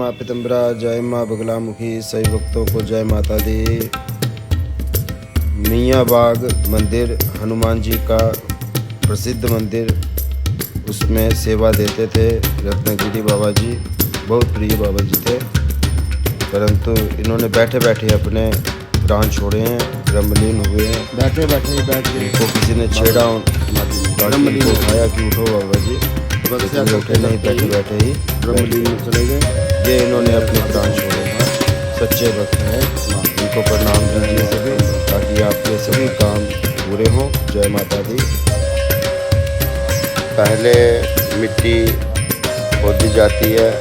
माँ पितम्बरा, जय माँ बगलामुखी, सभी भक्तों को जय माता दी। मियाँ बाग मंदिर हनुमान जी का प्रसिद्ध मंदिर, उसमें सेवा देते थे रत्नगिरी बाबा जी। बहुत प्रिय बाबा जी थे, परंतु इन्होंने बैठे बैठे अपने प्राण छोड़े हैं, ब्रह्मलीन हुए हैं। बैठे बैठे ही बैठ गए, इनको किसी ने छेड़ा, ब्रह्मलीन को उठाया कि उठो बाबा जी, लेकिन उठे नहीं, बैठे बैठे ही ब्रह्मलीन में चले गए। ये इन्होंने अपने प्राण छोड़े हैं। सच्चे भक्त हैं, इनको प्रणाम कीजिए सभी, ताकि आपके सभी काम पूरे हों। जय माता दी। पहले मिट्टी खोदी जाती है,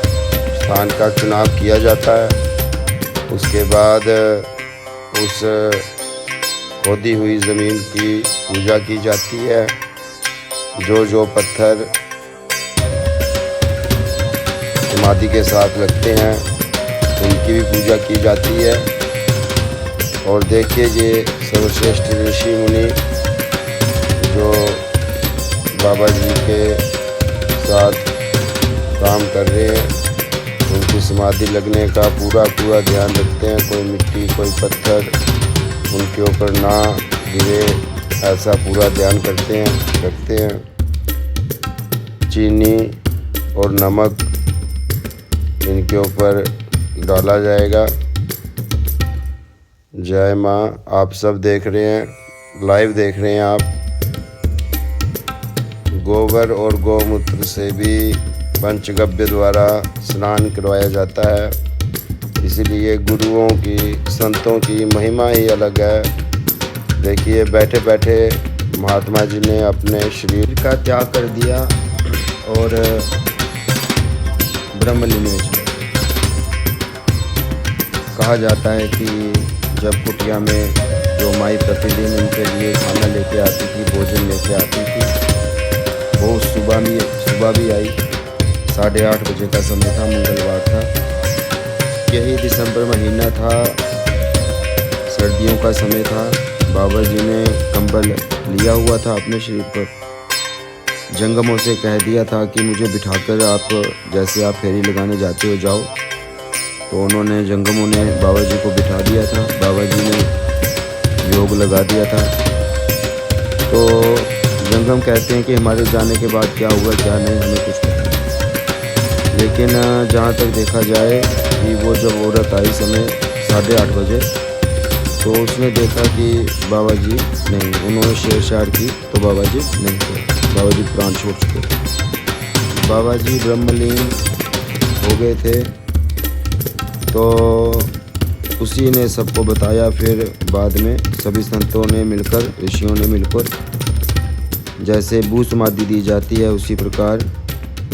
स्थान का चुनाव किया जाता है। उसके बाद उस खोदी हुई ज़मीन की पूजा की जाती है। जो पत्थर समाधि के साथ लगते हैं उनकी भी पूजा की जाती है। और देखिए ये सर्वश्रेष्ठ ऋषि मुनि जो बाबा जी के साथ काम कर रहे हैं, उनकी समाधि लगने का पूरा ध्यान रखते हैं। कोई मिट्टी कोई पत्थर उनके ऊपर ना गिरे, ऐसा पूरा ध्यान रखते हैं। चीनी और नमक इनके ऊपर डाला जाएगा। जय माँ। आप सब देख रहे हैं, लाइव देख रहे हैं आप। गोबर और गौमूत्र से भी पंचगव्य द्वारा स्नान करवाया जाता है। इसीलिए गुरुओं की, संतों की महिमा ही अलग है। देखिए बैठे बैठे महात्मा जी ने अपने शरीर का त्याग कर दिया और ब्रह्मलीन में चले। कहा जाता है कि जब कुटिया में जो माई प्रतिदिन उनके लिए खाना लेके आती थी, भोजन लेके आती थी, वो सुबह भी आई। 8:30 बजे का समय था, मंगलवार था। यही दिसंबर महीना था, सर्दियों का समय था। बाबा जी ने कंबल लिया हुआ था अपने शरीर पर। जंगमों से कह दिया था कि मुझे बिठाकर आप, जैसे आप फेरी लगाने जाते हो, जाओ। तो उन्होंने, जंगमों ने बाबा जी को बिठा दिया था। बाबा जी ने योग लगा दिया था। तो जंगम कहते हैं कि हमारे जाने के बाद क्या हुआ क्या नहीं, हमें कुछ पता नहीं। लेकिन जहाँ तक देखा जाए कि वो जब औरत आई समय 8:30 बजे, तो उसने देखा कि बाबा जी नहीं, उन्होंने छेड़छाड़ की तो बाबा जी नहीं थे, बाबा जी प्राण छोड़ चुके थे। बाबा जी ब्रह्मलीन हो गए थे। तो उसी ने सबको बताया। फिर बाद में सभी संतों ने मिलकर, ऋषियों ने मिलकर, जैसे भू समाधि दी जाती है उसी प्रकार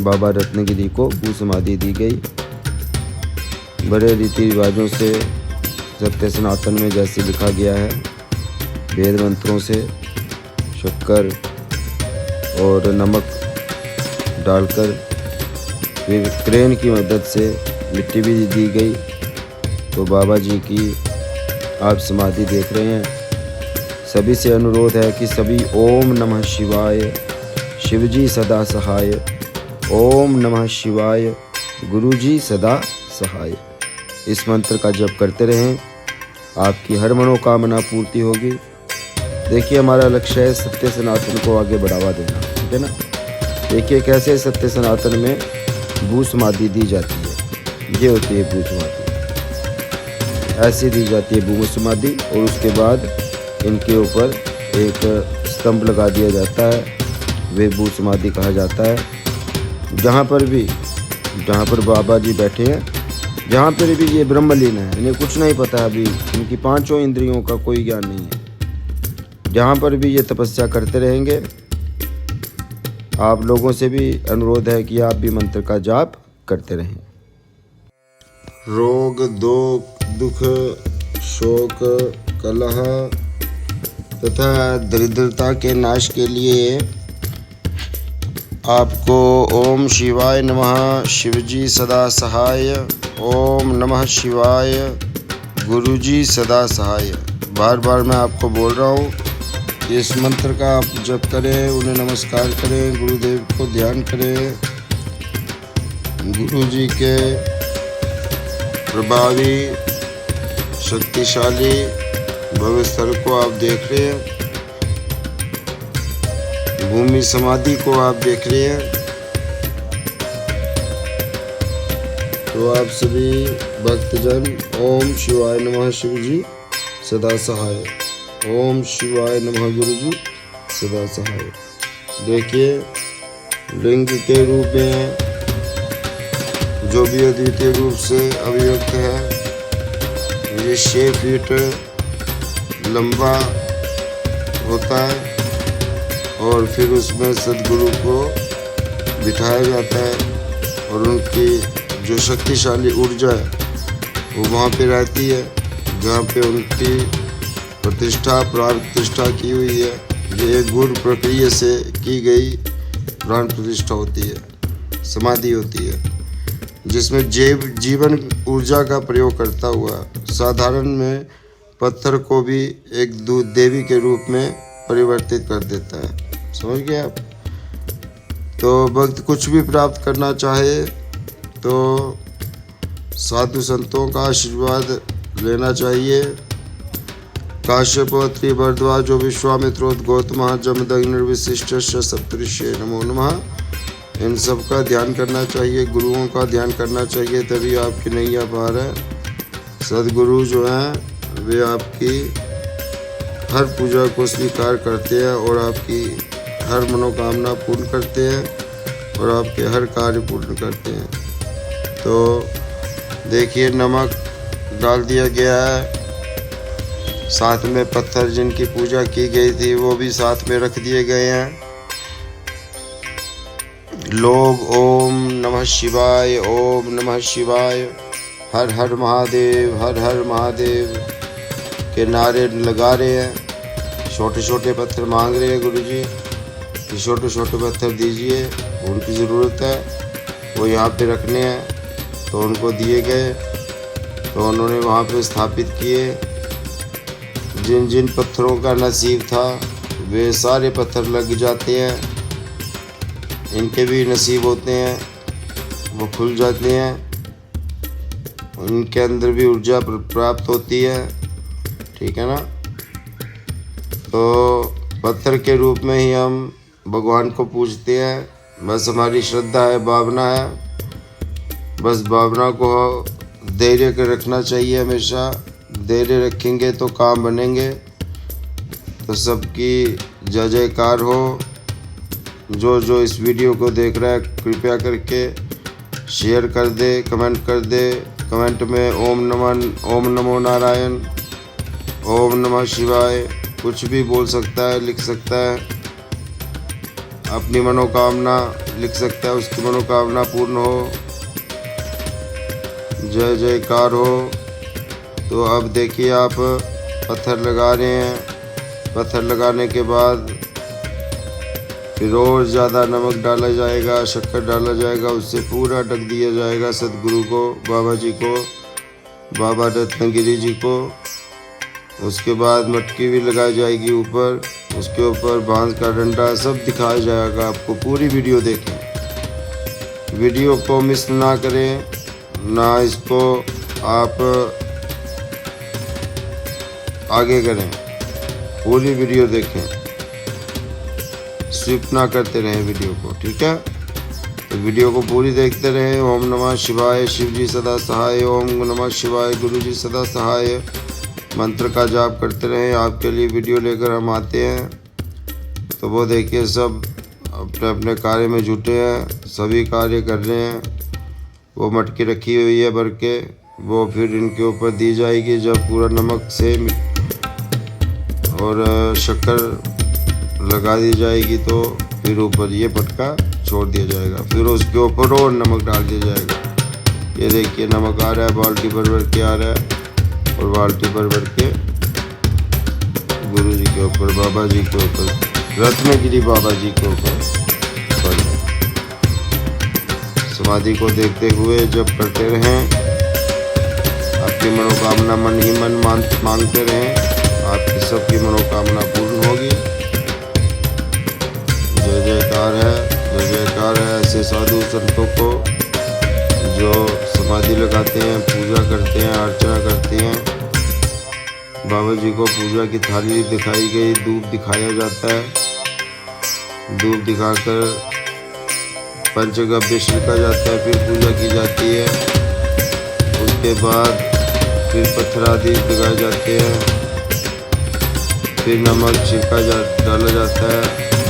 बाबा रत्नगिरी को भू समाधि दी गई। बड़े रीति रिवाजों से, सत्य सनातन में जैसे लिखा गया है, वेद मंत्रों से शक्कर और नमक डालकर, फिर क्रेन की मदद से मिट्टी भी दी गई। तो बाबा जी की आप समाधि देख रहे हैं। सभी से अनुरोध है कि सभी ओम नमः शिवाय, शिवजी सदा सहाय, ओम नमः शिवाय, गुरुजी सदा सहाय, इस मंत्र का जप करते रहें। आपकी हर मनोकामना पूर्ति होगी। देखिए हमारा लक्ष्य है सत्य सनातन को आगे बढ़ावा देना, ठीक है ना। देखिए कैसे सत्य सनातन में भू समाधि दी जाती है। ये होती है भू समाधि, ऐसी दी जाती है भू समाधि। और उसके बाद इनके ऊपर एक स्तंभ लगा दिया जाता है, वे भू समाधि कहा जाता है। जहाँ पर बाबा जी बैठे हैं, जहाँ पर भी ये ब्रह्मलीन है, इन्हें कुछ नहीं पता अभी, इनकी 5 इंद्रियों का कोई ज्ञान नहीं है। जहाँ पर भी ये तपस्या करते रहेंगे। आप लोगों से भी अनुरोध है कि आप भी मंत्र का जाप करते रहें। रोग, दुख, शोक, कलह तथा दरिद्रता के नाश के लिए आपको ओम शिवाय नमः, शिवजी सदा सहाय, ओम नमः शिवाय, गुरुजी सदा सहाय, बार बार मैं आपको बोल रहा हूँ। इस मंत्र का आप जप करें, उन्हें नमस्कार करें, गुरुदेव को ध्यान करें, गुरुजी के प्रभावी शक्तिशाली भव्य स्थल को आप देख रहे हैं, भूमि समाधि को आप देख रहे हैं। तो आप सभी भक्तजन ओम शिवाय नमः शिव जी सदा सहाय, ओम शिवाय नमः गुरु जी सदा सहाय। देखिए लिंग के रूप में जो भी अद्वितीय रूप से अभिव्यक्त है, ये 6 फीट लंबा होता है और फिर उसमें सदगुरु को बिठाया जाता है और उनकी जो शक्तिशाली ऊर्जा है वो वहाँ पे रहती है जहाँ पे उनकी प्रतिष्ठा प्राण प्रतिष्ठा की हुई है। ये एक गुरु प्रक्रिया से की गई प्राण प्रतिष्ठा होती है, समाधि होती है, जिसमें जीवन ऊर्जा का प्रयोग करता हुआ साधारण में पत्थर को भी एक देवी के रूप में परिवर्तित कर देता है। समझ गए आप? तो भक्त कुछ भी प्राप्त करना चाहे तो साधु संतों का आशीर्वाद लेना चाहिए। काश्यप अत्रि भरद्वाज विश्वामित्रोत गौतम जमदग्नि निर्विशिष्ट सप्तऋषि नमो नमः। इन सब का ध्यान करना चाहिए, गुरुओं का ध्यान करना चाहिए, तभी आपकी नैया पार है। सदगुरु जो हैं वे आपकी हर पूजा को स्वीकार करते हैं और आपकी हर मनोकामना पूर्ण करते हैं और आपके हर कार्य पूर्ण करते हैं। तो देखिए नमक डाल दिया गया है, साथ में पत्थर जिनकी पूजा की गई थी वो भी साथ में रख दिए गए हैं। लोग ओम नमः शिवाय, ओम नमः शिवाय, हर हर महादेव, हर हर महादेव के नारे लगा रहे हैं। छोटे छोटे पत्थर मांग रहे हैं गुरु जी कि छोटे छोटे पत्थर दीजिए, उनकी ज़रूरत है, वो यहाँ पे रखने हैं। तो उनको दिए गए, तो उन्होंने वहाँ पे स्थापित किए। जिन जिन पत्थरों का नसीब था वे सारे पत्थर लग जाते हैं, इनके भी नसीब होते हैं, वो खुल जाते हैं, उनके अंदर भी ऊर्जा प्राप्त होती है। ठीक है ना? तो पत्थर के रूप में ही हम भगवान को पूजते हैं। बस हमारी श्रद्धा है, भावना है, बस भावना को धैर्य कर रखना चाहिए। हमेशा धैर्य रखेंगे तो काम बनेंगे। तो सबकी जय जयकार हो। जो जो इस वीडियो को देख रहा है कृपया करके शेयर कर दे, कमेंट कर दे। कमेंट में ओम नमो नारायण, ओम नमः शिवाय कुछ भी बोल सकता है, लिख सकता है, अपनी मनोकामना लिख सकता है, उसकी मनोकामना पूर्ण हो, जय जयकार हो। तो अब देखिए आप पत्थर लगा रहे हैं। पत्थर लगाने के बाद फिर और ज़्यादा नमक डाला जाएगा, शक्कर डाला जाएगा, उससे पूरा ढक दिया जाएगा सदगुरु को, बाबा जी को, बाबा रत्नगिरी जी को। उसके बाद मटकी भी लगाई जाएगी ऊपर, उसके ऊपर बांस का डंडा, सब दिखाया जाएगा आपको। पूरी वीडियो देखें, वीडियो को मिस ना करें, ना इसको आप आगे करें, पूरी वीडियो देखें, स्किप ना करते रहें वीडियो को। ठीक है? तो वीडियो को पूरी देखते रहें। ओम नमः शिवाय, शिव जी सदा सहाय, ओम नमः शिवाय, गुरु जी सदा सहाय मंत्र का जाप करते रहें। आपके लिए वीडियो लेकर हम आते हैं। तो वो देखिए सब अपने अपने कार्य में जुटे हैं, सभी कार्य कर रहे हैं। वो मटकी रखी हुई है भर के, वो फिर इनके ऊपर दी जाएगी जब पूरा नमक से और शक्कर लगा दी जाएगी। तो फिर ऊपर ये पटका छोड़ दिया जाएगा, फिर उसके ऊपर और नमक डाल दिया जाएगा। ये देखिए नमक आ रहा है, बाल्टी भर भर के आ रहा है और बाल्टी भर भर के गुरु जी के ऊपर, बाबा जी के ऊपर, रत्नगिरी बाबा जी के ऊपर समाधि को देखते हुए जब करते रहें। आपकी मनोकामना मन ही मन मांगते रहें, आपकी सबकी मनोकामना पूर्ण होगी। जय जयकार है, जय जयकार है ऐसे साधु संतों को जो समाधि लगाते हैं, पूजा करते हैं, अर्चना करते हैं। बाबा जी को पूजा की थाली दिखाई गई, धूप दिखाया जाता है। धूप दिखाकर पंचगव्य छिड़का जाता है, फिर पूजा की जाती है। उसके बाद फिर पत्थर आदि लगाए जाते हैं, फिर नमक छिड़का डाला जाता है।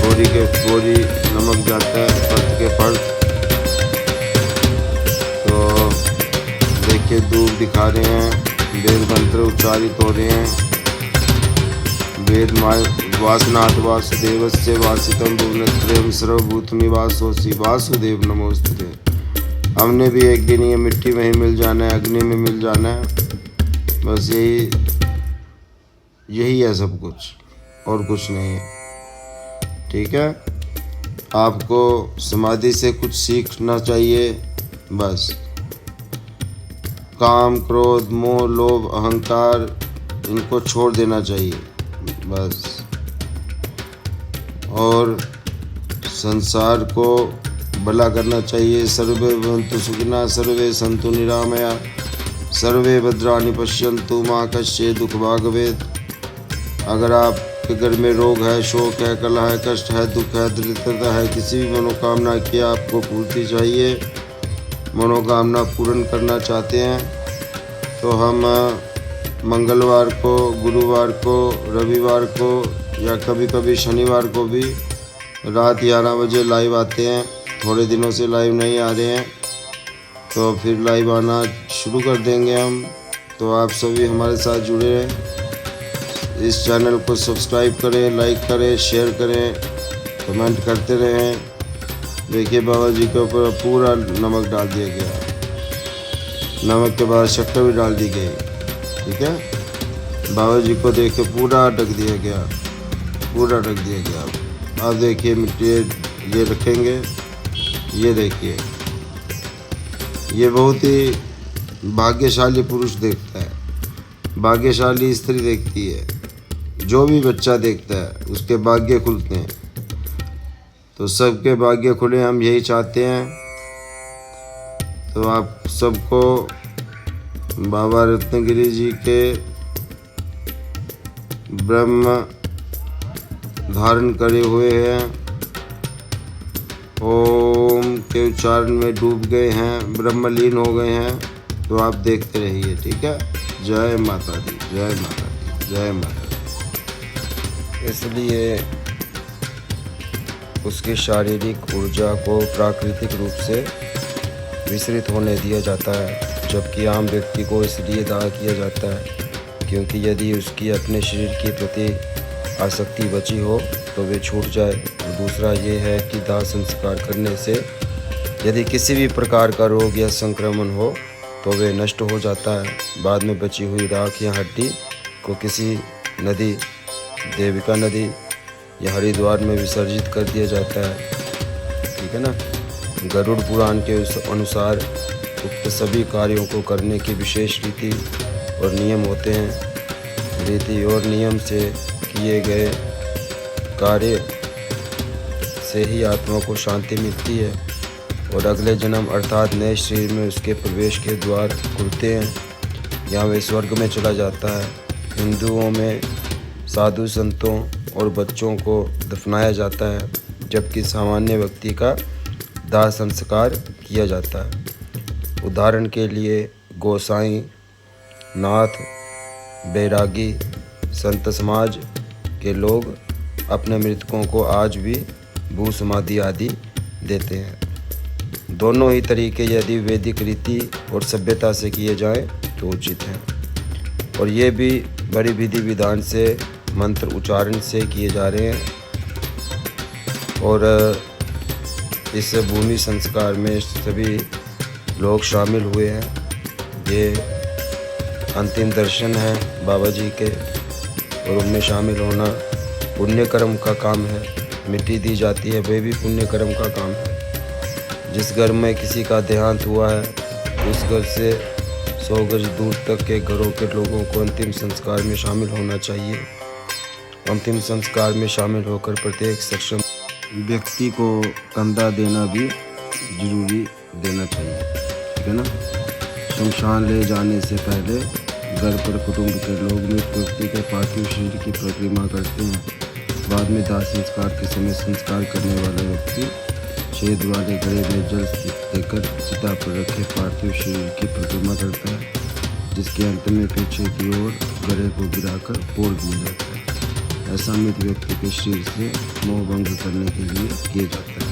बोरी नमक जाता है, पर्त के पर्त। तो देखिए धूप दिखा रहे हैं, वेद मंत्र उच्चारित हो रहे हैं। वेद वासनाथ वासुदेवस्य वासितम भुवनत्रयम् सर्वभूतनिवासोऽसि वासुदेव नमोस्तुते। हमने भी एक दिन ये मिट्टी में ही मिल जाना है, अग्नि में मिल जाना है। बस यही है सब कुछ, और कुछ नहीं है। ठीक है, आपको समाधि से कुछ सीखना चाहिए। बस काम, क्रोध, मोह, लोभ, अहंकार, इनको छोड़ देना चाहिए बस। और संसार को भला करना चाहिए। सर्वे भवन्तु सुखिनः, सर्वे सन्तु निरामया, सर्वे भद्राणि पश्यन्तु मा कश्चित् दुःखभाग् भवेत्। अगर आपके घर में रोग है, शोक है, कलह है, कष्ट है, दुख है, दरिद्रता है, किसी भी मनोकामना की आपको पूर्ति चाहिए, मनोकामना पूर्ण करना चाहते हैं, तो हम मंगलवार को, गुरुवार को, रविवार को या कभी कभी शनिवार को भी रात 11 बजे लाइव आते हैं। थोड़े दिनों से लाइव नहीं आ रहे हैं, तो फिर लाइव आना शुरू कर देंगे हम। तो आप सभी हमारे साथ जुड़े रहें। इस चैनल को सब्सक्राइब करें, लाइक करें, शेयर करें, कमेंट करते रहें। देखिए बाबा जी के ऊपर पूरा नमक डाल दिया गया, नमक के बाद शक्कर भी डाल दी गई। ठीक है, बाबा जी को देख के पूरा ढक दिया गया, पूरा ढक दिया गया। अब देखिए मिट्टी ये रखेंगे, ये देखिए, ये बहुत ही भाग्यशाली पुरुष देखता है, भाग्यशाली स्त्री देखती है। जो भी बच्चा देखता है उसके भाग्य खुलते हैं। तो सबके भाग्य खुले, हम यही चाहते हैं। तो आप सबको बाबा रत्नगिरी जी के ब्रह्म धारण करे हुए हैं, ओम के उच्चारण में डूब गए हैं, ब्रह्मलीन हो गए हैं। तो आप देखते रहिए। ठीक है, जय माता दी, जय माता दी, जय माता दी। इसलिए उसकी शारीरिक ऊर्जा को प्राकृतिक रूप से विसरित होने दिया जाता है, जबकि आम व्यक्ति को इसलिए दाह किया जाता है क्योंकि यदि उसकी अपने शरीर के प्रति आसक्ति बची हो तो वे छूट जाए। और दूसरा ये है कि दाह संस्कार करने से यदि किसी भी प्रकार का रोग या संक्रमण हो तो वे नष्ट हो जाता है। बाद में बची हुई राख या हड्डी को किसी नदी, देविका नदी या हरिद्वार में विसर्जित कर दिया जाता है। ठीक है ना। गरुड़ पुराण के अनुसार उक्त सभी कार्यों को करने की विशेष रीति और नियम होते हैं। रीति और नियम से किए गए कार्य से ही आत्मा को शांति मिलती है और अगले जन्म अर्थात नए शरीर में उसके प्रवेश के द्वार खुलते हैं, यहाँ वे स्वर्ग में चला जाता है। हिंदुओं में साधु संतों और बच्चों को दफनाया जाता है, जबकि सामान्य व्यक्ति का दाह संस्कार किया जाता है। उदाहरण के लिए गोसाई, नाथ, बैरागी, संत समाज के लोग अपने मृतकों को आज भी भू समाधि आदि देते हैं। दोनों ही तरीके यदि वैदिक रीति और सभ्यता से किए जाएं तो उचित हैं, और ये भी बड़ी विधि विधान से मंत्र उच्चारण से किए जा रहे हैं। और इस भूमि संस्कार में सभी लोग शामिल हुए हैं। ये अंतिम दर्शन है बाबा जी के, और उनमें शामिल होना पुण्य कर्म का काम है। मिट्टी दी जाती है, वे भी पुण्य कर्म का काम है। जिस घर में किसी का देहांत हुआ है उस घर से 100 गज दूर तक के घरों के लोगों को अंतिम संस्कार में शामिल होना चाहिए। अंतिम संस्कार में शामिल होकर प्रत्येक सक्षम व्यक्ति को कंधा देना भी जरूरी देना चाहिए। ठीक है ना। शमशान ले जाने से पहले घर पर कुटुंब के लोग मृत व्यक्ति के पार्थिव शरीर की परिक्रमा करते हैं। बाद में दाह संस्कार के समय संस्कार करने वाला व्यक्ति छेद वाले गड़े में जल देकर चिता पर रखे पार्थिव शरीर की परिक्रमा करता है, जिसके अंत में पीछे की ओर गड़े को गिराकर फोड़ दिया जाता है। ऐसा मृत व्यक्ति के शरीर से मोह भंग करने के लिए किया जाता है।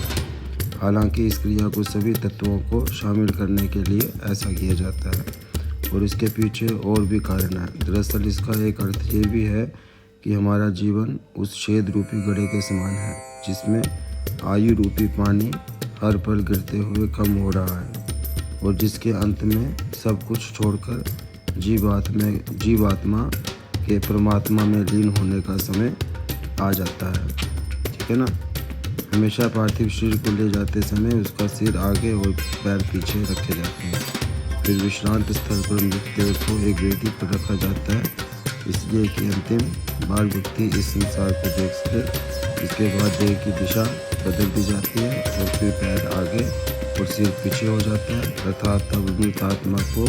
हालांकि इस क्रिया को सभी तत्वों को शामिल करने के लिए ऐसा किया जाता है और इसके पीछे और भी कारण है। दरअसल इसका एक अर्थ ये भी है कि हमारा जीवन उस छेद रूपी गड्ढे के समान है, जिसमें आयु रूपी पानी हर पल गिरते हुए कम हो रहा है और जिसके अंत में सब कुछ छोड़कर जीवात्मा के परमात्मा में लीन होने का समय आ जाता है। ठीक है ना। हमेशा पार्थिव शरीर को ले जाते समय उसका सिर आगे और पैर पीछे रखे जाते हैं। फिर विश्रांत स्थल पर मृतदेह को एक वेदी पर रखा जाता है, इसलिए कि अंतिम बार व्यक्ति इस संसार को देख सके। इसके बाद देह की दिशा बदल दी जाती है और फिर पैर आगे और सिर पीछे हो जाता है, अर्थात तब मृत आत्मा को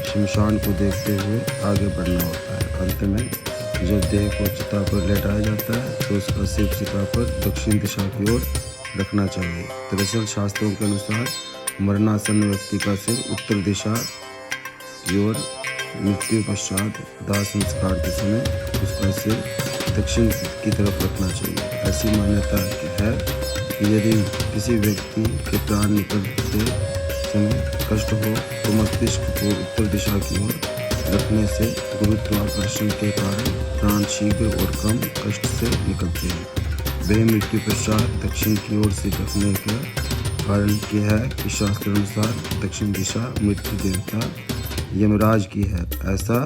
शमशान को देखते हुए आगे बढ़ना होता है। अंत में जब देह को चिता पर लेटाया जाता है तो उसका सिर चिता पर दक्षिण दिशा की ओर रखना चाहिए। दरअसल शास्त्रों के अनुसार मरणासन्न व्यक्ति का सिर उत्तर दिशा की ओर, मृत्यु पश्चात दाह संस्कार के समय उसका सिर दक्षिण की तरफ रखना चाहिए। ऐसी मान्यता है कि यदि किसी व्यक्ति के प्राण निकलते समय कष्ट हो तो मस्तिष्क को उत्तर दिशा की ओर रखने से गुरुत्वाकर्षण के कारण प्राण शीघ्र और कम कष्ट से निकलते हैं। वह मृत्यु पश्चात दक्षिण की ओर से रखने का कारण यह है कि शास्त्र अनुसार दक्षिण दिशा मृत्यु देवता यमराज की है। ऐसा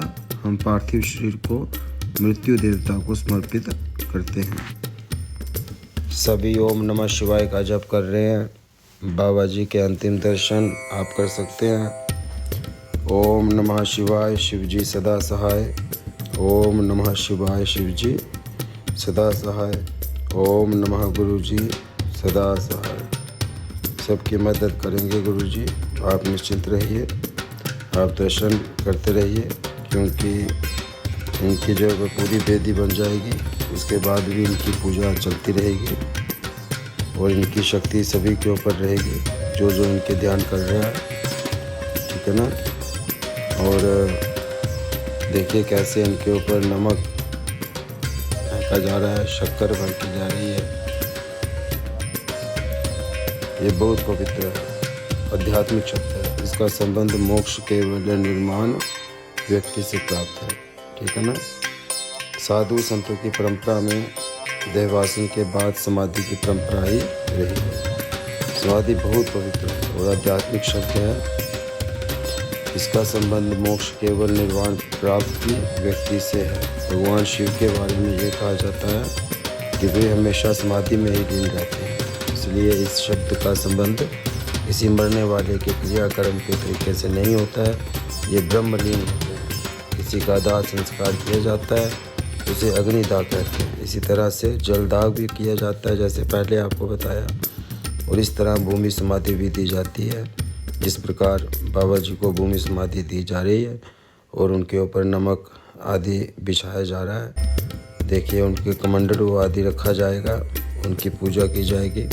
हम पार्थिव शरीर को मृत्यु देवता को समर्पित करते हैं। सभी ओम नमः शिवाय का जप कर रहे हैं। बाबा जी के अंतिम दर्शन आप कर सकते हैं। ओम नमः शिवाय, शिव जी सदा सहाय। ओम नमः शिवाय, शिव जी सदा सहाय। ओम नमः गुरु जी सदा सहाय। सबकी मदद करेंगे गुरु जी, आप निश्चिंत रहिए, आप दर्शन करते रहिए, क्योंकि इनकी जो पूरी वेदी बन जाएगी उसके बाद भी इनकी पूजा चलती रहेगी और इनकी शक्ति सभी के ऊपर रहेगी जो जो इनके ध्यान कर रहा है। ठीक है ना। और देखिए कैसे इनके ऊपर नमक फेंका जा रहा है, शक्कर फेंकी जा रही है। ये बहुत पवित्र है, आध्यात्मिक शब्द है। इसका संबंध मोक्ष केवल निर्माण व्यक्ति से प्राप्त है। ठीक है ना। साधु संतों की परंपरा में देहवासन के बाद समाधि की परंपरा ही रही है। समाधि बहुत पवित्र और आध्यात्मिक शब्द है। इसका संबंध मोक्ष केवल निर्वाण प्राप्त व्यक्ति से है। भगवान शिव के बारे में ये कहा जाता है कि वे हमेशा समाधि में ही लीन रहते हैं, इसलिए इस शब्द का संबंध किसी मरने वाले के क्रियाकर्म के तरीके से नहीं होता है। ये ब्रह्मलीन होते हैं। किसी का दाह संस्कार किया जाता है, उसे अग्निदाह कहते हैं। इसी तरह से जलदाह भी किया जाता है, जैसे पहले आपको बताया, और इस तरह भूमि समाधि भी दी जाती है। जिस प्रकार बाबा जी को भूमि समाधि दी जा रही है और उनके ऊपर नमक आदि बिछाया जा रहा है। देखिए उनके कमंडलू आदि रखा जाएगा, उनकी पूजा की जाएगी।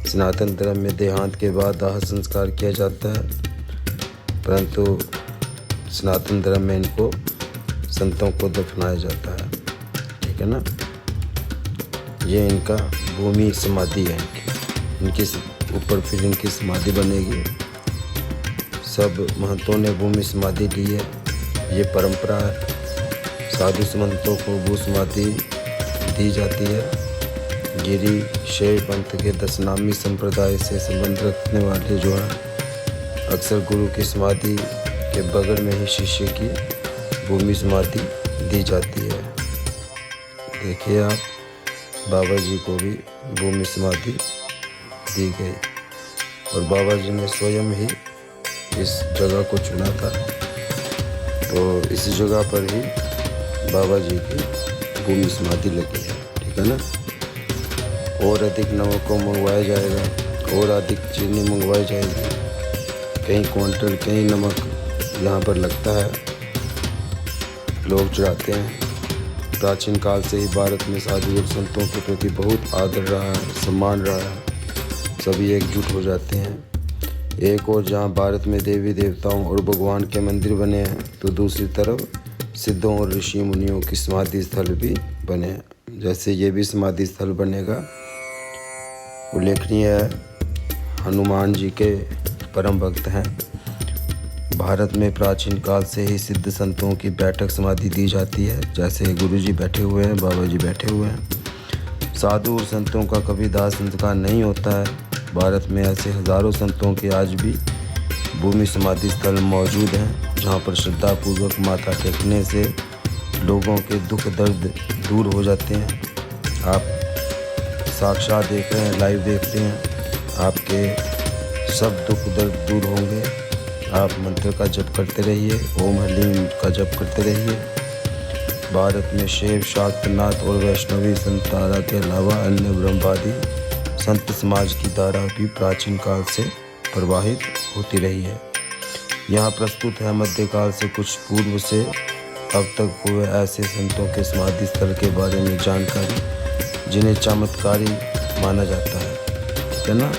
सनातन धर्म में देहांत के बाद दाह संस्कार किया जाता है, परंतु सनातन धर्म में इनको संतों को दफनाया जाता है। ठीक है ना। ये इनका भूमि समाधि है। इनके ऊपर फिर इनकी समाधि बनेगी। सब महंतों ने भूमि समाधि ली है, ये परंपरा है। साधु संतों को भू समाधि दी जाती है। गिरी शैव पंथ के दशनामी संप्रदाय से संबंध रखने वाले जो हैं, अक्सर गुरु की समाधि के बगल में ही शिष्य की भूमि समाधि दी जाती है। देखिए आप, बाबा जी को भी भूमि समाधि दी गई और बाबा जी ने स्वयं ही इस जगह को चुना था, तो इस जगह पर ही बाबा जी की भूमि समाधि लगी है। ठीक है ना। और अधिक नमक को मंगवाया जाएगा और अधिक चीनी मंगवाई जाएगी। कहीं क्विंटल कहीं नमक यहाँ पर लगता है, लोग चढ़ाते हैं। प्राचीन काल से ही भारत में साधु और संतों के प्रति बहुत आदर रहा है, सम्मान रहा है। सभी एकजुट हो जाते हैं। एक और जहाँ भारत में देवी देवताओं और भगवान के मंदिर बने हैं, तो दूसरी तरफ सिद्धों और ऋषि मुनियों की समाधि स्थल भी बने हैं। जैसे ये भी समाधि स्थल बनेगा। उल्लेखनीय है, हनुमान जी के परम भक्त हैं। भारत में प्राचीन काल से ही सिद्ध संतों की बैठक समाधि दी जाती है। जैसे गुरु जी बैठे हुए हैं, बाबा जी बैठे हुए हैं। साधु और संतों का कभी दाह संस्कार नहीं होता है। भारत में ऐसे हज़ारों संतों के आज भी भूमि समाधि स्थल मौजूद हैं, जहां पर श्रद्धापूर्वक माथा टेकने से लोगों के दुख दर्द दूर हो जाते हैं। आप साक्षात देख रहे हैं, लाइव देख रहे हैं, आपके सब दुख दर्द दूर होंगे। आप मंत्र का जप करते रहिए, ओम हलीम का जप करते रहिए। भारत में शैव, शाक्तनाथ और वैष्णवी संत धारा के अलावा अन्य ब्रह्मवादी संत समाज की धारा भी प्राचीन काल से प्रवाहित होती रही है। यहाँ प्रस्तुत है मध्यकाल से कुछ पूर्व से अब तक हुए ऐसे संतों के समाधि स्थल के बारे में जानकारी, जिन्हें चमत्कारी माना जाता है। ठीक है ना।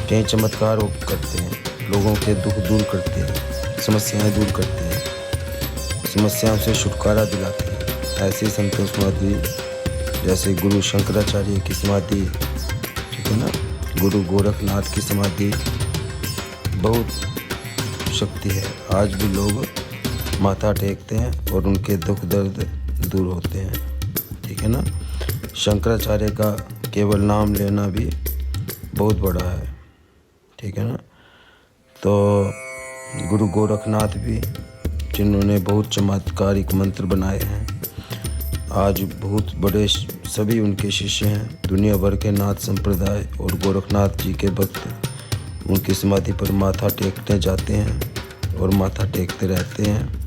कई चमत्कार करते हैं, लोगों के दुख दूर करते हैं, समस्याएं दूर करते हैं, समस्याओं से छुटकारा दिलाते हैं। ऐसे संतों समाधि जैसे गुरु शंकराचार्य की समाधि, ठीक है ना, गुरु गोरखनाथ की समाधि, बहुत शक्ति है। आज भी लोग माथा टेकते हैं और उनके दुख दर्द दूर होते हैं। ठीक है ना। शंकराचार्य का केवल नाम लेना भी बहुत बड़ा है। ठीक है ना। तो गुरु गोरखनाथ भी, जिन्होंने बहुत चमत्कारिक मंत्र बनाए हैं, आज बहुत बड़े सभी उनके शिष्य हैं। दुनिया भर के नाथ संप्रदाय और गोरखनाथ जी के भक्त उनकी समाधि पर माथा टेकने जाते हैं और माथा टेकते रहते हैं।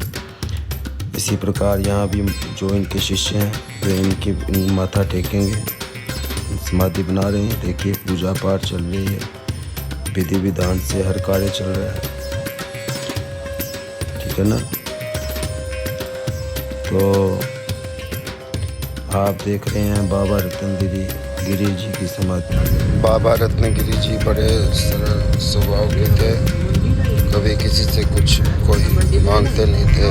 इसी प्रकार यहाँ भी जो इनके शिष्य हैं वे इनकी माथा टेकेंगे, समाधि बना रहे हैं। देखिए, पूजा पाठ चल रही है, विधि विधान से हर कार्य चल रहा है। ठीक है ना। तो आप देख रहे हैं बाबा रत्नगिरी जी की समाधि। बाबा रत्नगिरी जी बड़े सरल स्वभाव के थे। कभी किसी से कुछ कोई मांगते नहीं थे,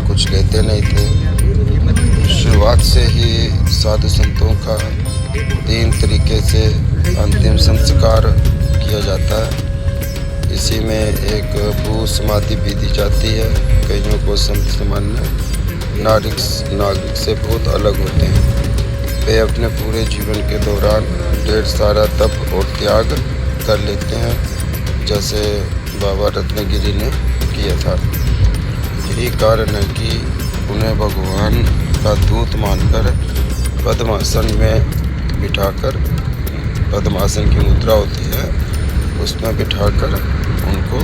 कुछ लेते नहीं थे। शुरुआत से ही साधु संतों का तीन तरीके से अंतिम संस्कार किया जाता है। इसी में एक भू समाधि भी दी जाती है। कईयों को संत सामान्य नागरिक से बहुत अलग होते हैं। वे अपने पूरे जीवन के दौरान ढेर सारा तप और त्याग कर लेते हैं, जैसे बाबा रत्नगिरी ने किया था। यही कारण है कि उन्हें भगवान का दूत मानकर पद्मासन में बिठाकर, पद्मासन की मुद्रा होती है, उसमें बिठाकर उनको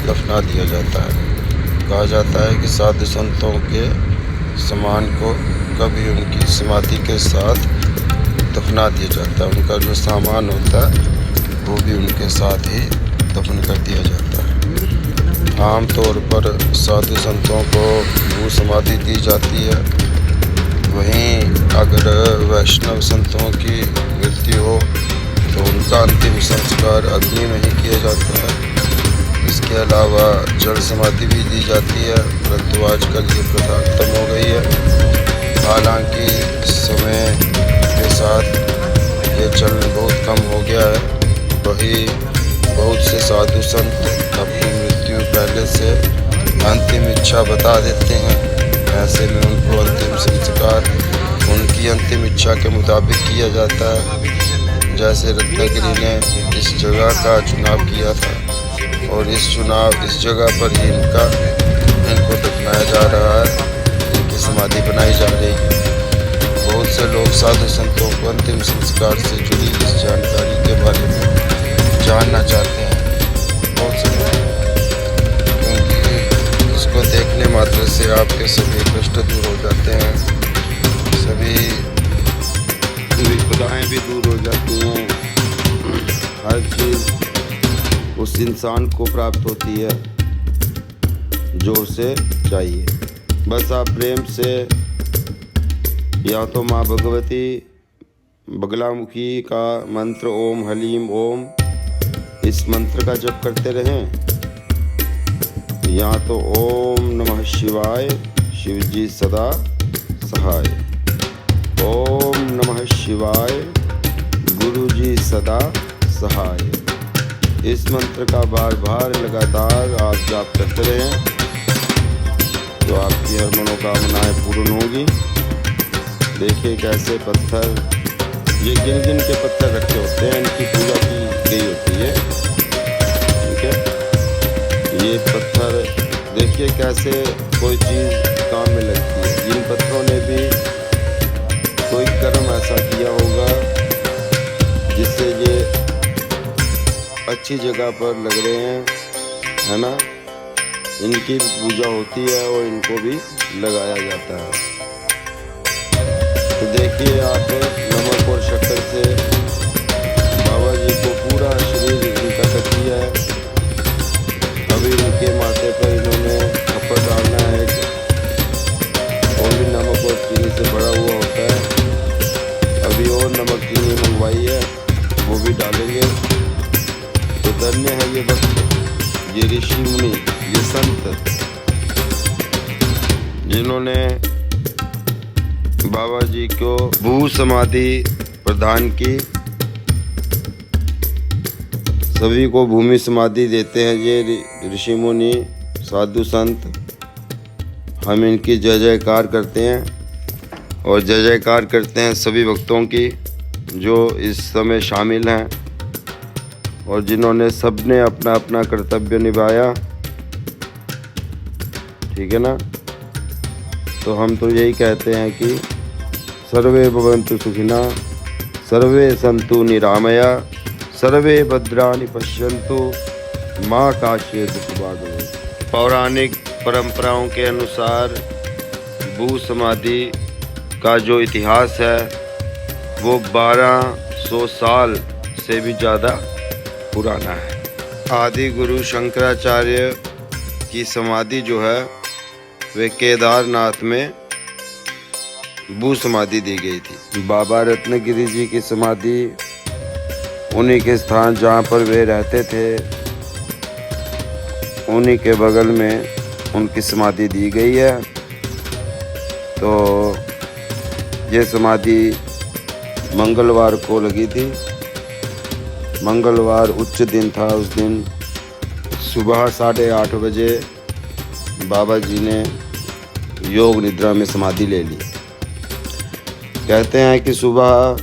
दफना दिया जाता है। कहा जाता है कि साधु संतों के सामान को कभी उनकी समाधि के साथ दफना दिया जाता है। उनका जो सामान होता है वो भी उनके साथ ही दफन कर दिया जाता है। आमतौर पर साधु संतों को भू समाधि दी जाती है। वहीं अगर वैष्णव संतों की मृत्यु हो तो उनका अंतिम संस्कार अग्नि में ही किया जाता है। इसके अलावा जल समाधि भी दी जाती है, परंतु आजकल ये प्रथा खत्म हो गई है। हालांकि समय के साथ ये चलन बहुत कम हो गया है। वही बहुत से साधु संत अपनी मृत्यु पहले से अंतिम इच्छा बता देते हैं। ऐसे में उनको अंतिम संस्कार उनकी अंतिम इच्छा के मुताबिक किया जाता है। जैसे रत्नगिरी ने इस जगह का चुनाव किया था और इस जगह पर ही इनको दफनाया जा रहा है, इनकी समाधि बनाई जा रही है। बहुत से लोग साधु संतों को अंतिम संस्कार से जुड़ी इस जानकारी के बारे में जानना चाहते हैं। बहुत से लोग, क्योंकि इसको देखने मात्र से आपके सभी कष्ट दूर हो जाते हैं, सभी विपदाएं भी दूर हो जाती हैं। हर चीज़ उस इंसान को प्राप्त होती है जोर से चाहिए। बस आप प्रेम से या तो माँ भगवती बगलामुखी का मंत्र ओम हलीम ओम, इस मंत्र का जप करते रहें, या तो ओम नमः शिवाय शिव जी सदा सहाय, ओम नमः शिवाय गुरु जी सदा सहाय। इस मंत्र का बार बार लगातार आप जाप करते रहें तो आपकी हर मनोकामनाएं पूर्ण होगी। देखिए कैसे पत्थर, ये गिन गिन के पत्थर रखे होते हैं, इनकी पूजा की गई होती है। ठीक है, ये पत्थर देखिए कैसे कोई चीज़ काम में लगती है। इन पत्थरों ने भी कोई कर्म ऐसा किया होगा जिससे ये अच्छी जगह पर लग रहे हैं, है ना। इनकी पूजा होती है और इनको भी लगाया जाता है। तो देखिए आप नमक और शक्कर से बाबा जी को पूरा शरीर इनका ढक दिया है। अभी इनके माथे पर इन्होंने थप्पड़ डालना है, और भी नमक और चीनी से भरा हुआ होता है। अभी और नमक चीनी मंगवाई है, वो भी डालेंगे। तो धन्य है ये भक्त, ये ऋषि मुनि, ये संत जिन्होंने बाबा जी को भू समाधि प्रदान की। सभी को भूमि समाधि देते हैं ये ऋषि मुनि साधु संत। हम इनकी जय जयकार करते हैं और जय जयकार करते हैं सभी भक्तों की जो इस समय शामिल हैं और जिन्होंने सबने अपना अपना कर्तव्य निभाया। ठीक है ना। तो हम तो यही कहते हैं कि सर्वे भवन्तु सुखिना, सर्वे सन्तु निरामया, सर्वे भद्राणि पश्यन्तु, माँ काश्चित् दुःखभाग्। पौराणिक परंपराओं के अनुसार भू समाधि का जो इतिहास है वो 1200 साल से भी ज़्यादा पुराना है। आदि गुरु शंकराचार्य की समाधि जो है वे केदारनाथ में भू समाधि दी गई थी। बाबा रत्नगिरी जी की समाधि उन्हीं के स्थान जहाँ पर वे रहते थे उन्हीं के बगल में उनकी समाधि दी गई है। तो ये समाधि मंगलवार को लगी थी। मंगलवार उच्च दिन था। उस दिन सुबह 8:30 बजे बाबा जी ने योग निद्रा में समाधि ले ली। कहते हैं कि सुबह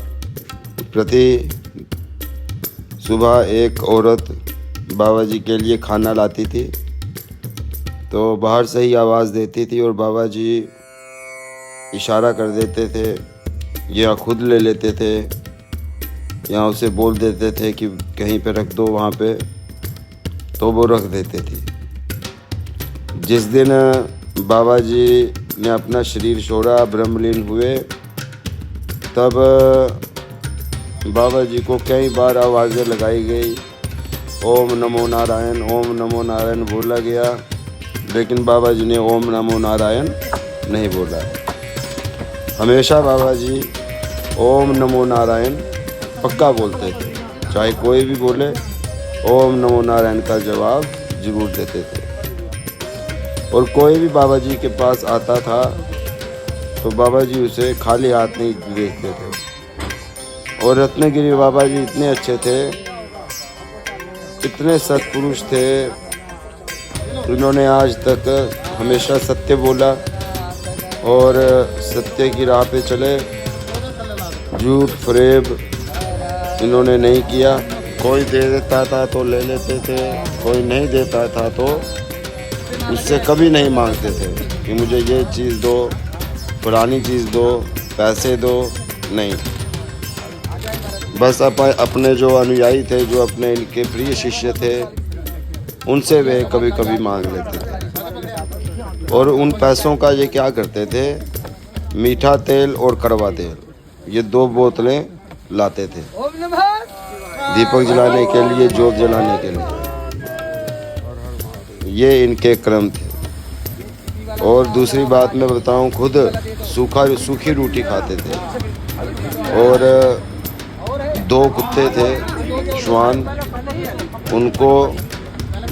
एक औरत बाबा जी के लिए खाना लाती थी, तो बाहर से ही आवाज़ देती थी और बाबा जी इशारा कर देते थे या खुद ले लेते थे या उसे बोल देते थे कि कहीं पे रख दो वहाँ पे, तो वो रख देते थे। जिस दिन बाबा जी ने अपना शरीर छोड़ा, ब्रह्मलीन हुए, तब बाबा जी को कई बार आवाज़ें लगाई गई, ओम नमो नारायण, ओम नमो नारायण बोला गया, लेकिन बाबा जी ने ओम नमो नारायण नहीं बोला। हमेशा बाबा जी ओम नमो नारायण पक्का बोलते थे, चाहे कोई भी बोले ओम नमो नारायण का जवाब जरूर देते थे। और कोई भी बाबा जी के पास आता था तो बाबा जी उसे खाली हाथ नहीं देखते थे। और रत्नगिरी बाबा जी इतने अच्छे थे, इतने सत्पुरुष थे, उन्होंने आज तक हमेशा सत्य बोला और सत्य की राह पे चले, झूठ फरेब इन्होंने नहीं किया। कोई दे देता था तो ले लेते थे, कोई नहीं देता था तो उससे कभी नहीं मांगते थे कि मुझे ये चीज़ दो, पुरानी चीज़ दो, पैसे दो, नहीं। बस अपने जो अनुयायी थे, जो अपने इनके प्रिय शिष्य थे, उनसे वे कभी कभी मांग लेते थे। और उन पैसों का ये क्या करते थे, मीठा तेल और कड़वा तेल, ये 2 बोतलें लाते थे दीपक जलाने के लिए, जोत जलाने के लिए। ये इनके क्रम थे। और दूसरी बात मैं बताऊं, खुद सूखी रोटी खाते थे। और 2 कुत्ते थे श्वान, उनको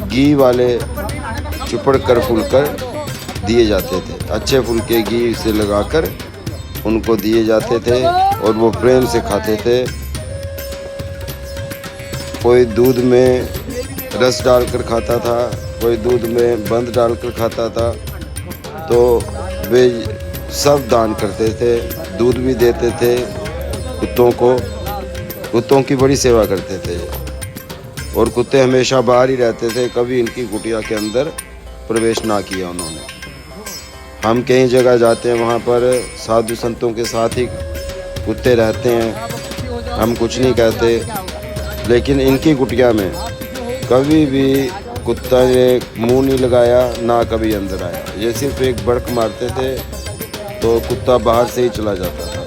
घी वाले चुपड़ कर फुलकर दिए जाते थे। अच्छे फुलके घी से लगाकर उनको दिए जाते थे और वो प्रेम से खाते थे। कोई दूध में रस डालकर खाता था, कोई दूध में बंद डालकर खाता था। तो वे सब दान करते थे, दूध भी देते थे कुत्तों को। कुत्तों की बड़ी सेवा करते थे और कुत्ते हमेशा बाहर ही रहते थे, कभी इनकी कुटिया के अंदर प्रवेश ना किया उन्होंने। हम कई जगह जाते हैं, वहाँ पर साधु संतों के साथ ही कुत्ते रहते हैं, हम कुछ नहीं कहते। लेकिन इनकी कुटिया में कभी भी कुत्ता ने मुंह नहीं लगाया, ना कभी अंदर आया। ये सिर्फ एक बड़क मारते थे तो कुत्ता बाहर से ही चला जाता था,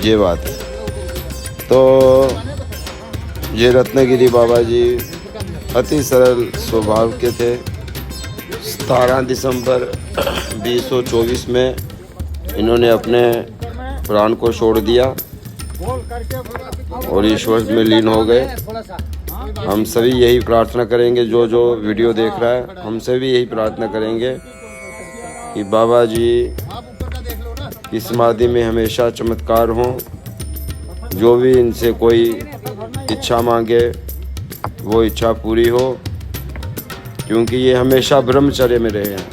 ये बात है। तो ये रत्नगिरी बाबा जी अति सरल स्वभाव के थे। 17 दिसंबर 2024 में इन्होंने अपने प्राण को छोड़ दिया और ईश्वर में लीन हो गए। हम सभी यही प्रार्थना करेंगे, जो वीडियो देख रहा है, हमसे भी यही प्रार्थना करेंगे कि बाबा जी की समाधि में हमेशा चमत्कार हों। जो भी इनसे कोई इच्छा मांगे वो इच्छा पूरी हो, क्योंकि ये हमेशा ब्रह्मचर्य में रहे हैं,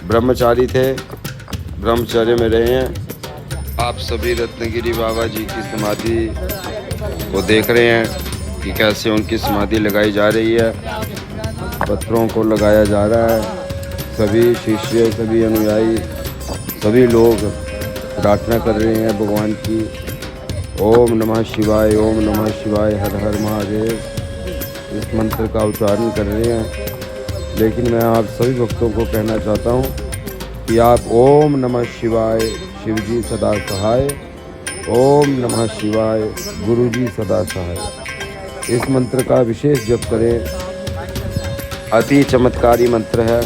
ब्रह्मचारी थे, ब्रह्मचर्य में रहे हैं। आप सभी रत्नगिरी बाबा जी की समाधि को देख रहे हैं कि कैसे उनकी समाधि लगाई जा रही है, पत्थरों को लगाया जा रहा है। सभी शिष्य, सभी अनुयायी, सभी लोग प्रार्थना कर रहे हैं भगवान की, ओम नमः शिवाय, ओम नमः शिवाय, हर हर महादेव, इस मंत्र का उच्चारण कर रहे हैं। लेकिन मैं आप सभी भक्तों को कहना चाहता हूँ कि आप ओम नमः शिवाय, शिव जी सदा सहाय, ओम नमः शिवाय, गुरु जी सदा सहाय, इस मंत्र का विशेष जप करें। अति चमत्कारी मंत्र है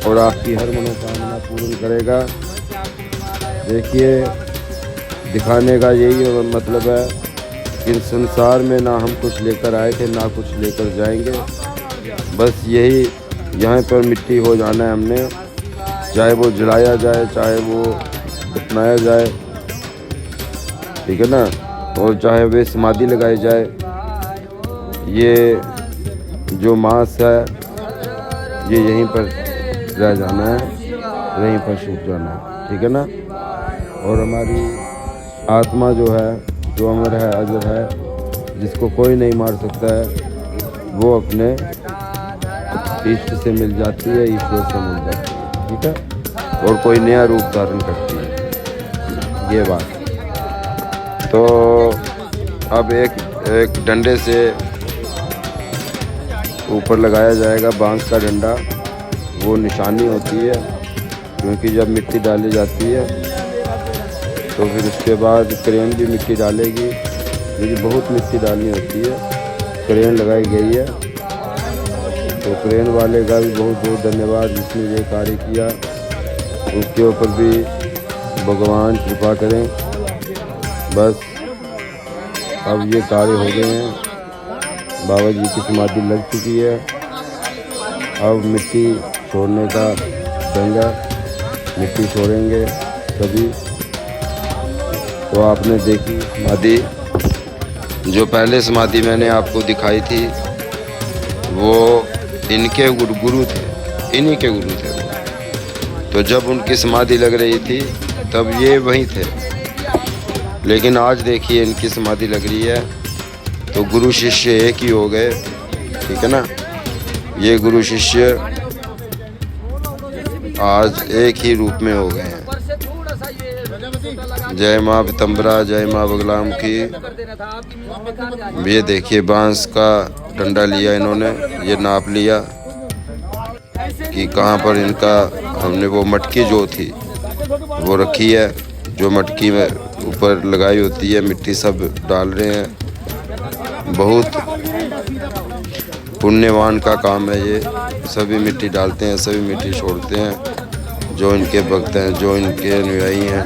और आपकी हर मनोकामना पूर्ण करेगा। देखिए, दिखाने का यही मतलब है कि संसार में ना हम कुछ लेकर आए थे, ना कुछ लेकर जाएंगे। बस यही यहाँ पर मिट्टी हो जाना है हमने, चाहे वो जलाया जाए, चाहे वो दफनाया जाए, ठीक है ना, और चाहे वे समाधि लगाई जाए। ये जो मांस है ये यहीं पर रह जाना है, यहीं पर सूख जाना है, ठीक है ना। और हमारी आत्मा जो है, जो अमर है, अजर है, जिसको कोई नहीं मार सकता है, वो अपने इष्ट से मिल जाती है, ईश्वर से मिल जाती है, ठीक है, और कोई नया रूप धारण करती है, ये बात। तो अब एक डंडे से ऊपर लगाया जाएगा, बांस का डंडा, वो निशानी होती है, क्योंकि जब मिट्टी डाली जाती है तो फिर उसके बाद क्रेन भी मिट्टी डालेगी, क्योंकि बहुत मिट्टी डालनी होती है। क्रेन लगाई गई है, तो क्रेन वाले का भी बहुत बहुत धन्यवाद, जिसने ये कार्य किया। उसके ऊपर भी भगवान कृपा करें। बस अब ये कार्य हो गए हैं, बाबा जी की समाधि लग चुकी है। अब मिट्टी छोड़ने का देंगे, मिट्टी छोड़ेंगे सभी। तो आपने देखी समाधि, जो पहले समाधि मैंने आपको दिखाई थी, वो इनके गुरु थे, इन्हीं के गुरु थे वो। तो जब उनकी समाधि लग रही थी तब ये वहीं थे, लेकिन आज देखिए इनकी समाधि लग रही है, तो गुरु शिष्य एक ही हो गए, ठीक है ना। ये गुरु शिष्य आज एक ही रूप में हो गए हैं। जय माँ पीतम्बरा, जय माँ बगलाम की। ये देखिए बांस का डंडा लिया इन्होंने, ये नाप लिया कि कहाँ पर इनका, हमने वो मटकी जो थी वो रखी है, जो मटकी में ऊपर लगाई होती है, मिट्टी सब डाल रहे हैं। बहुत पुण्यवान का काम है ये, सभी मिट्टी डालते हैं, सभी मिट्टी छोड़ते हैं। जो इनके भक्त हैं, जो इनके अनुयायी हैं,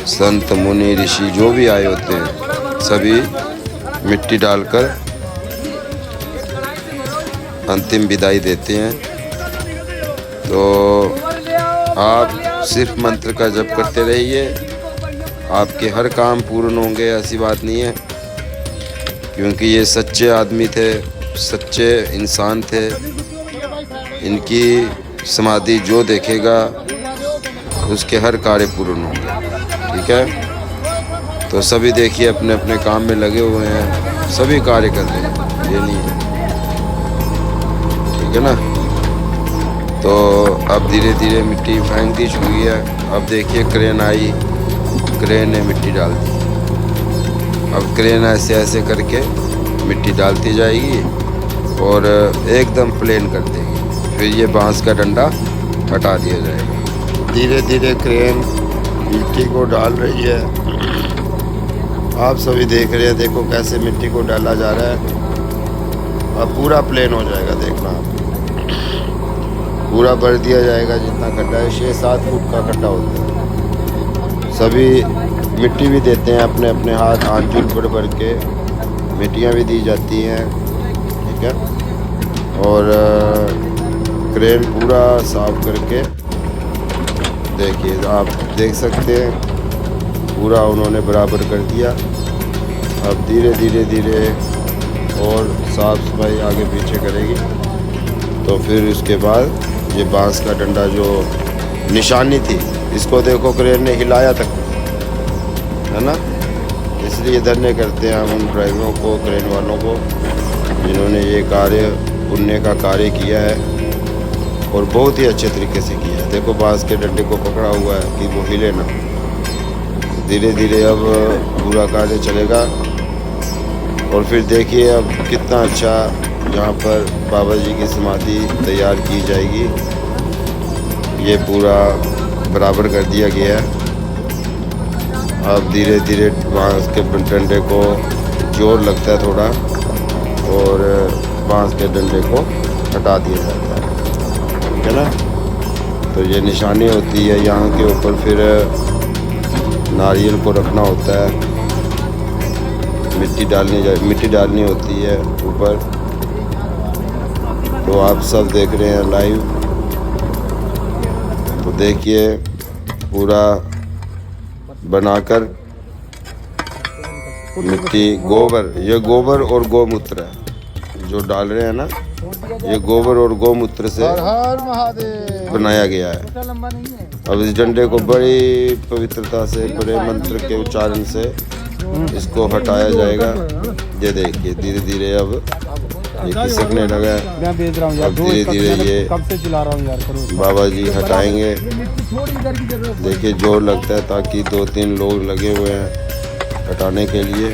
संत मुनि ऋषि जो भी आए होते हैं, सभी मिट्टी डालकर अंतिम विदाई देते हैं। तो आप सिर्फ मंत्र का जप करते रहिए, आपके हर काम पूर्ण होंगे, ऐसी बात नहीं है। क्योंकि ये सच्चे आदमी थे, सच्चे इंसान थे। इनकी समाधि जो देखेगा उसके हर कार्य पूर्ण होंगे। ठीक है, तो सभी देखिए अपने अपने काम में लगे हुए हैं, सभी कार्य कर रहे हैं, ये नहीं है। ठीक है ना। तो अब धीरे धीरे मिट्टी फेंक दी चुकी है। अब देखिए क्रेन आई, क्रेन ने मिट्टी डाल दी। अब क्रेन ऐसे ऐसे करके मिट्टी डालती जाएगी और एकदम प्लेन कर देगी। फिर ये बांस का डंडा हटा दिया जाएगा। धीरे धीरे क्रेन मिट्टी को डाल रही है। आप सभी देख रहे हैं, देखो कैसे मिट्टी को डाला जा रहा है। अब पूरा प्लेन हो जाएगा, देखना आप। पूरा भर दिया जाएगा जितना गड्ढा है, 6-7 फुट का गड्ढा होता है। सभी मिट्टी भी देते हैं अपने अपने हाथ आंचल भर भर के, मिट्टियाँ भी दी जाती हैं। ठीक है, और क्रेन पूरा साफ करके देखिए, आप देख सकते हैं पूरा उन्होंने बराबर कर दिया। अब धीरे धीरे धीरे और साफ सफाई आगे पीछे करेगी। तो फिर उसके बाद ये बांस का डंडा जो निशानी थी, इसको देखो क्रेन ने हिलाया तक, है ना। इसलिए धन्य करते हैं हम उन ड्राइवरों को, क्रेन वालों को, जिन्होंने ये कार्य, पुण्य का कार्य किया है और बहुत ही अच्छे तरीके से किया है। देखो बांस के डंडे को पकड़ा हुआ है कि वो हिले ना। धीरे धीरे अब पूरा कार्य चलेगा। और फिर देखिए अब कितना अच्छा यहाँ पर बाबा जी की समाधि तैयार की जाएगी। ये पूरा बराबर कर दिया गया है। अब धीरे धीरे बांस के डंडे को जोर लगता है थोड़ा, और बांस के डंडे को हटा दिया जाता है। ठीक है ना। तो ये निशानी होती है यहाँ के ऊपर। फिर नारियल को रखना होता है, मिट्टी डालनी होती है ऊपर। तो आप सब देख रहे हैं लाइव। तो देखिए पूरा बनाकर मिट्टी, गोबर, ये गोबर और गोमूत्र है जो डाल रहे हैं ना, ये गोबर और गोमूत्र से बनाया गया है। अब इस डंडे को बड़ी पवित्रता से, बड़े मंत्र के उच्चारण से इसको हटाया जाएगा। ये देखिए धीरे धीरे अब ये खिसकने लगा है। अब धीरे धीरे ये बाबा जी हटाएंगे। देखिए जोर लगता है, ताकि 2-3 लोग लगे हुए हैं हटाने के लिए।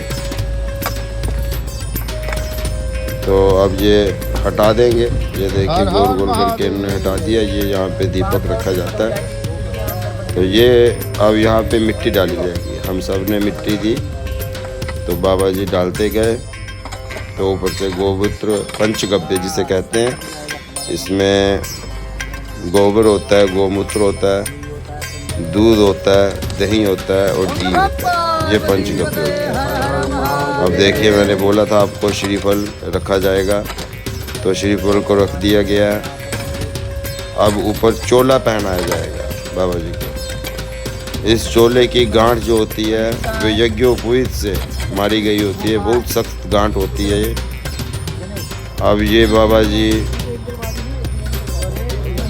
तो अब ये हटा देंगे। ये देखिए गोल गोल करके इन्होंने हटा दिया। ये यहाँ पे दीपक रखा जाता है। तो ये अब यहाँ पे मिट्टी डाली जाएगी। हम सब ने मिट्टी दी, तो बाबा जी डालते गए। तो ऊपर से गोमूत्र, पंचगव्य जिसे कहते हैं, इसमें गोबर होता है, गोमूत्र होता है, दूध होता है, दही होता है और घी होता है। ये पंचगव्य होता है। अब देखिए मैंने बोला था आपको श्रीफल रखा जाएगा, तो श्रीफल को रख दिया गया है। अब ऊपर चोला पहनाया जाएगा बाबा जी को। इस चोले की गांठ जो होती है वो यज्ञोपवीत से मारी गई होती है, बहुत सख्त गांठ होती है ये। अब ये बाबा जी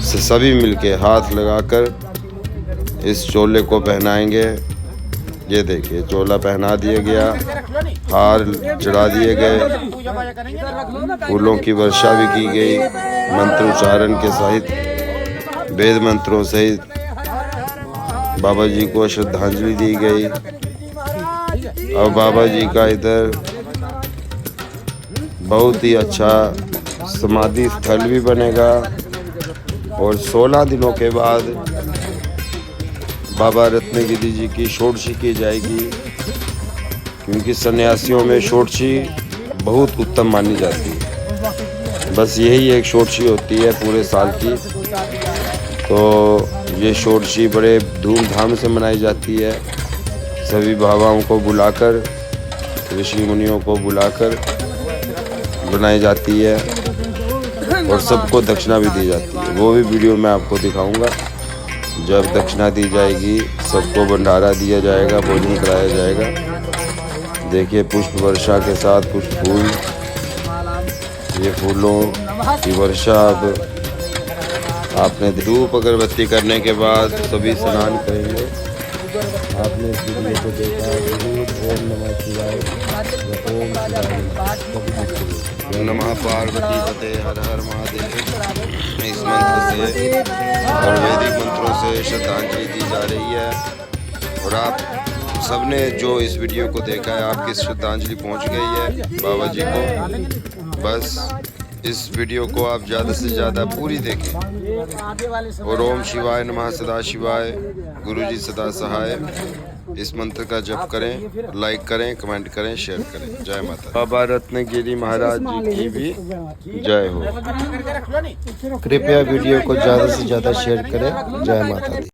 से सभी मिलके हाथ लगाकर इस चोले को पहनाएंगे। ये देखिए चोला पहना दिया गया, हार चढ़ा दिए गए, फूलों की वर्षा भी की गई, मंत्र उच्चारण के सहित, वेद मंत्रों सहित बाबा जी को श्रद्धांजलि दी गई। अब बाबा जी का इधर बहुत ही अच्छा समाधि स्थल भी बनेगा। और 16 दिनों के बाद बाबा रत्नगिरी जी की षोडशी की जाएगी, क्योंकि सन्यासियों में षोडशी बहुत उत्तम मानी जाती है। बस यही एक शोरशी होती है पूरे साल की। तो ये शोरशी बड़े धूमधाम से मनाई जाती है, सभी बाबाओं को बुलाकर, ऋषि मुनियों को बुलाकर बनाई जाती है और सबको दक्षिणा भी दी जाती है। वो भी वीडियो मैं आपको दिखाऊंगा। जब दक्षिणा दी जाएगी सबको भंडारा दिया जाएगा, भोजन कराया जाएगा। देखिए पुष्प वर्षा के साथ पुष्प फूल, ये फूलों की वर्षा। अब आपने धूप अगरबत्ती करने के बाद सभी स्नान करेंगे। आपने इस वीडियो को देखा जरूर ओम नमः शिवाय ओम शिवाय नमः पार्वती पते हर हर महादेव। इस मंत्र से और वैदिक मंत्रों से श्रद्धांजलि दी जा रही है और आप सबने जो इस वीडियो को देखा है आपकी श्रद्धांजलि पहुंच गई है बाबा जी को। बस इस वीडियो को आप ज़्यादा से ज़्यादा पूरी देखें और ओम शिवाय नमः सदा शिवाय गुरु जी सदा सहाय इस मंत्र का जप करें, लाइक करें, कमेंट करें, शेयर करें। जय माता। बाबा रत्नगिरी महाराज जी की भी जय हो। कृपया वीडियो को ज़्यादा से ज़्यादा शेयर करें। जय माता दी।